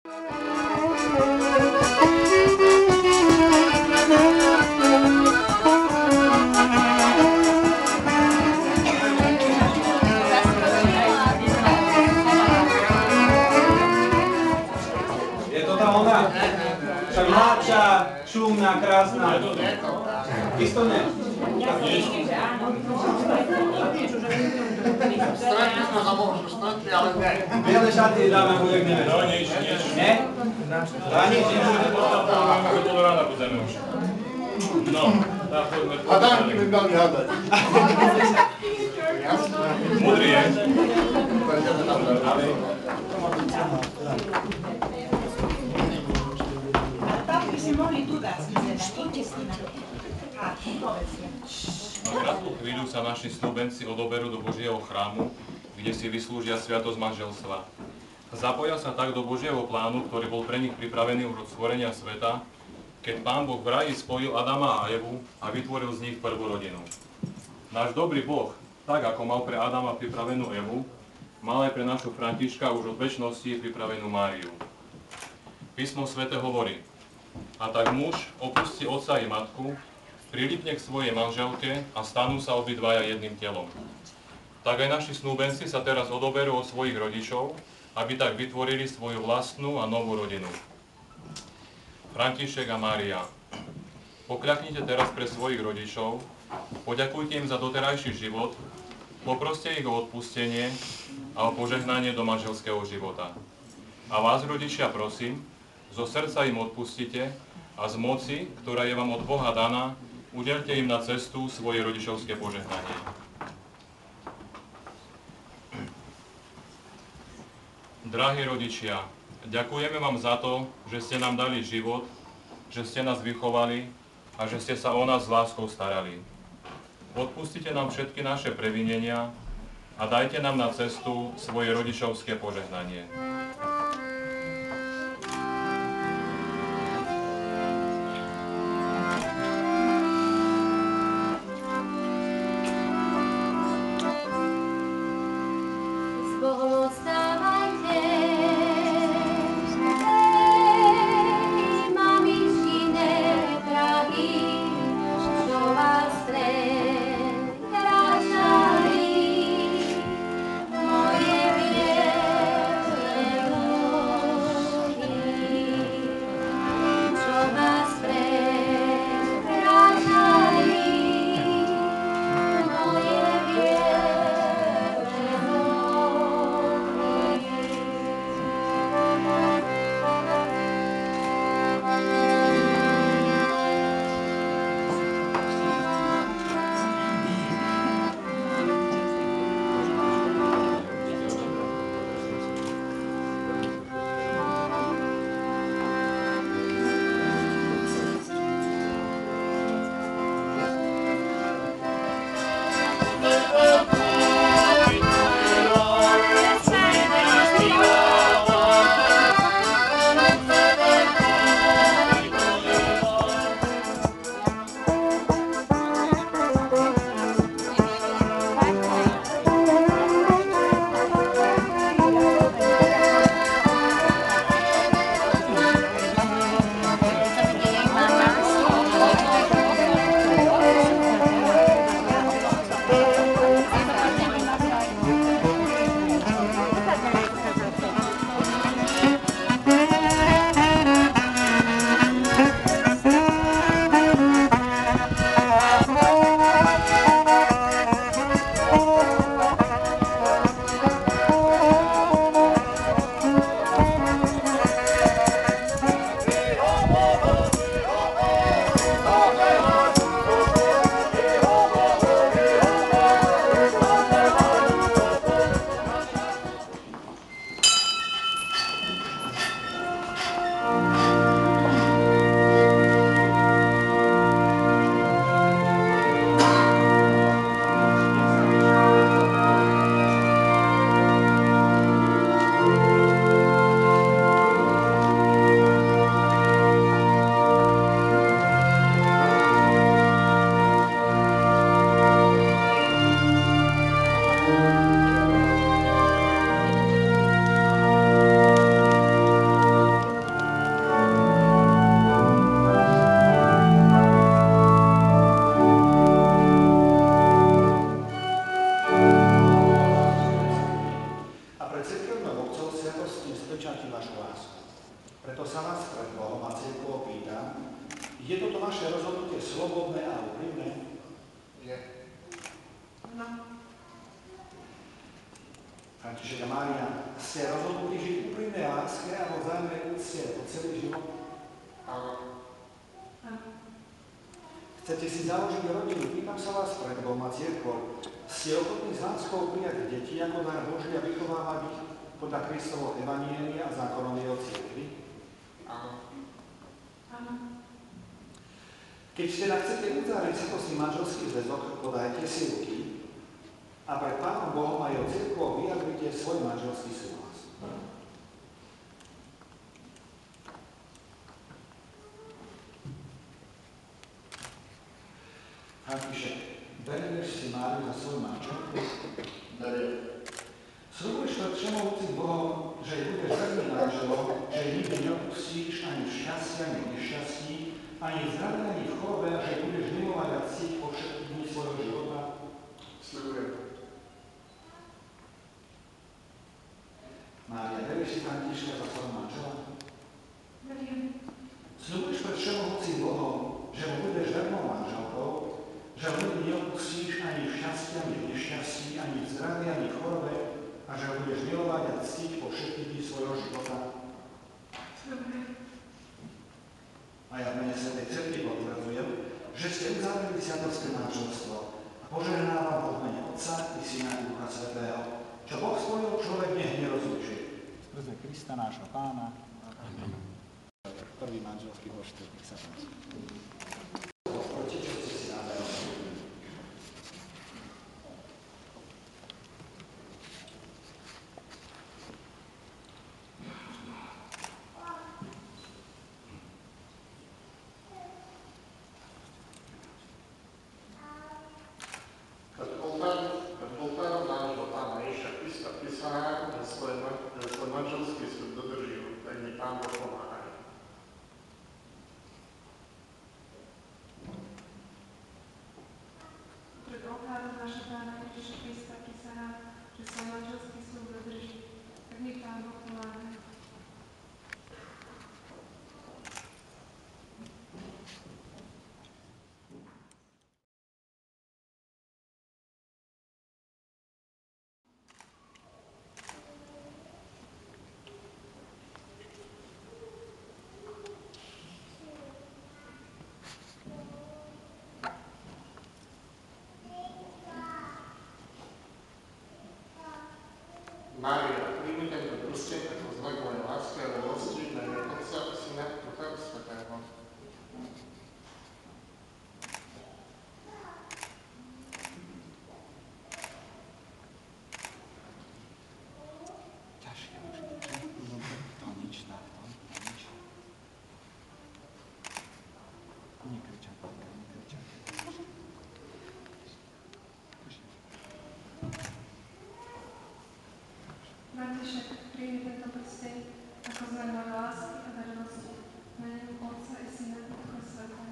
Je to tá ona? Však mladšia, šumná, krásna. Isto ne? Stretli sme sa možno stretli, ale ne. Biele šaty dáme, ako jak neviem. No, nič. Ne? Dá nič, nič. To do rána budeme už. No, tak poďme. Hadánky by mali hadať. Múdry je. Tam by si mohli tu dať, Na krátku chvíľu sa naši snúbenci odoberú do Božieho chrámu, kde si vyslúžia sviatosť manželstva. Zapoja sa tak do Božieho plánu, ktorý bol pre nich pripravený už od stvorenia sveta, keď Pán Boh v raji spojil Adama a Evu a vytvoril z nich prvú rodinu. Náš dobrý Boh, tak ako mal pre Adama pripravenú Evu, mal aj pre našu Františka už od večnosti pripravenú Máriu. Písmo sväté hovorí: a tak muž opustí otca i matku, prilipne k svojej manželke a stanú sa obidvaja jedným telom. Tak aj naši snúbenci sa teraz odoberú od svojich rodičov, aby tak vytvorili svoju vlastnú a novú rodinu. František a Mária, pokľaknite teraz pre svojich rodičov, poďakujte im za doterajší život, poproste ich o odpustenie a o požehnanie do manželského života. A vás, rodičia, prosím, zo srdca im odpustite a z moci, ktorá je vám od Boha daná, udelte im na cestu svoje rodičovské požehnanie. Drahí rodičia, ďakujeme vám za to, že ste nám dali život, že ste nás vychovali a že ste sa o nás s láskou starali. Odpustite nám všetky naše previnenia a dajte nám na cestu svoje rodičovské požehnanie. svedčati vašu lásku. Preto sa vás pred Bohom a cirkvou pýtam, je toto vaše rozhodnutie slobodné a úprimné? Je. No. František a Mária, ste rozhodnutí žiť úprimnej láske a vo vzájomnej úcte po celý život? Áno. Chcete si založiť rodinu? Pýtam sa vás pred Bohom a cirkvou. Ste ochotní s láskou prijať deti ako dar Boží a vychovávať ich podľa Kristovo evanielia a zákonom jeho cirkvi? Áno. Keď teda chcete uzáriť sviatostný manželský zväzok, podajte si ruky a pred Pánom Bohom a jeho cirkvou vyjadrite svoj manželský súhlas. František, berieš si Máriu za svoju manželku? Beriem. Sľubuješ pred všemohúcim Bohom, že jej budeš verným manželom, že jej nikdy neopustíš ani v šťastí, ani v nešťastí, ani v zdraví, ani v chorobe, a že jej budeš milovať a ctiť po všetky dni svojho života? Sľubujem. Mária, berieš si Františka za svojho manžela? Beriem. Sľubuješ pred všemohúcim Bohom, že mu budeš vernou manželkou, že ho nikdy neopustíš ani v šťastí, ani v nešťastí, ani v zdraví, ani v chorobe, a že ho budeš milovať a ctiť po všetky dni svojho života? Sľubujem. A ja v mene Svätej Cirkvi potvrdzujem, že ste uzavreli sviatostné manželstvo a požehnávam v mene Otca i Syna i Ducha Svätého, čo Boh spojil, človek nech nerozlúči. Skrze Krista nášho Pána. Amen. Prvý manželský božstv, nech sa páči. Protečujte si nádherou. Pred oltárom nášho Pána Ježiša Krista prisahám, že svoj manželský sľub dodržím, tak mi Pán Boh pomáha. Pred oltárom nášho Pána Ježiša Krista prisahám, že svoj manželský sľub dodrží, tak mi Pán Boh pomáha. Mária, príjmi tento prsteň ako znak mojej lásky a milosti na mene Otca i Syna i Ducha Svätého. Ťažšie už je, že? To nič takto, nič. Nekričate, nekričate. František, príjmi tento prsteň ako znak mojej lásky a vernosti v mene Otca i Syna i Ducha Svätého.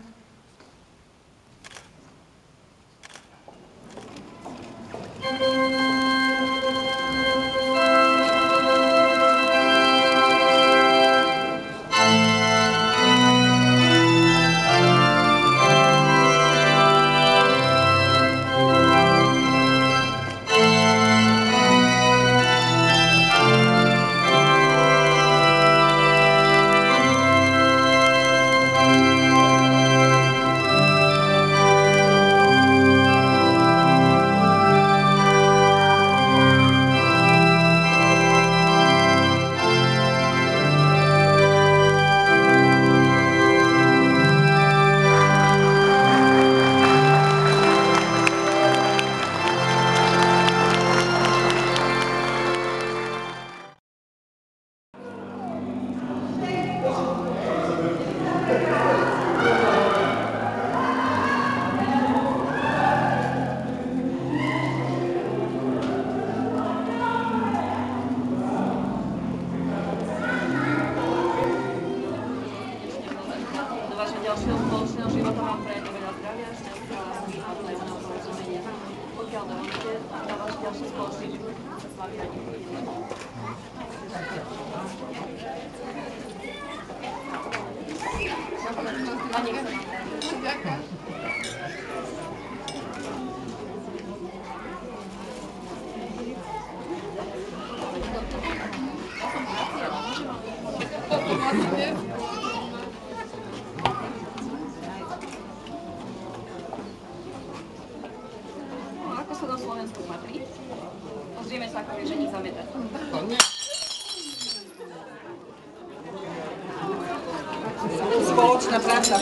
ďalšieho spoločného života vám prajem veľa zdravia, šťastia, lásky a vzájomného porozumenia. Pokiaľ dovolíte, na váš ďalší spoločný život sa s vami radi A nech sa vám páči. Ďakujem. No, ako sa do Slovensku patrí? Pozrieme sa, ako je ženich zametať. Spoločná práca.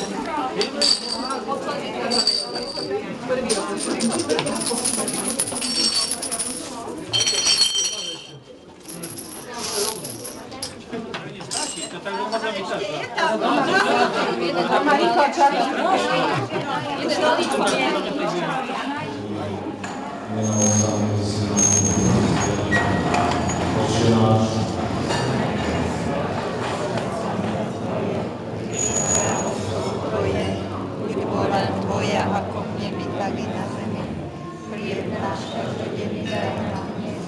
Mama rýchlo čaká. Tvoja, ako v nebi, tak i na zemi. Chlieb náš každodenný daj nám dnes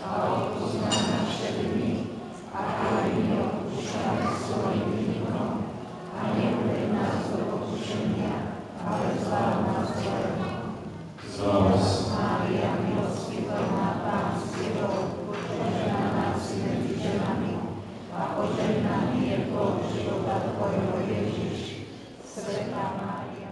a odpusť nám naše viny, ako aj my odpúšťame svojim vinníkom. A neuveď nás do pokušenia, ale zbav nás zlého. Mária, milosti plná, Pán s tebou, požehnaná si medzi ženami a požehnaný je plod života tvojho Ježiš. Svätá Mária.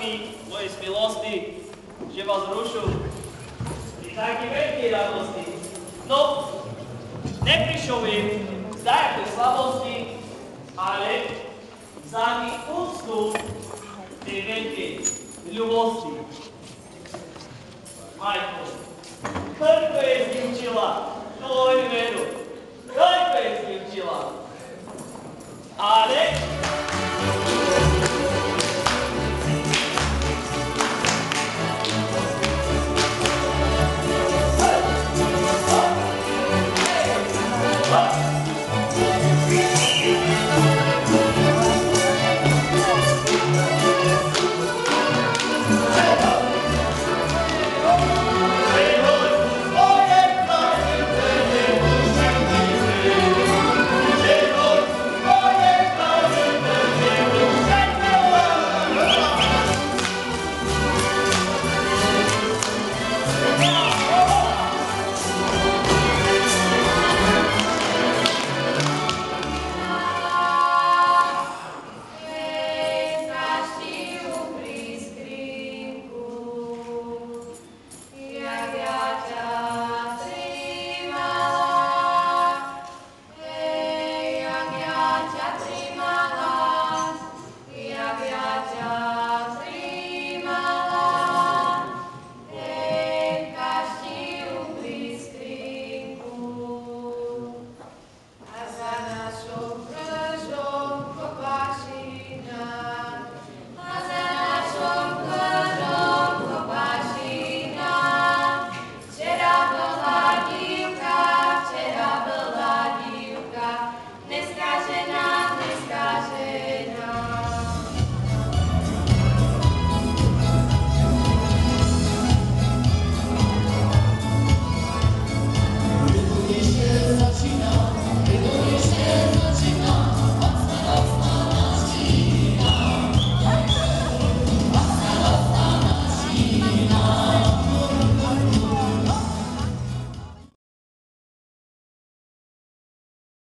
mi, mojej smilosti, že vás rušu pri takej veľkej radosti. No, neprišiel im z nejakej slabosti, ale za mi úctu tej veľkej ľubosti. Majko, koľko je zničila tvoju veru, koľko je zničila, ale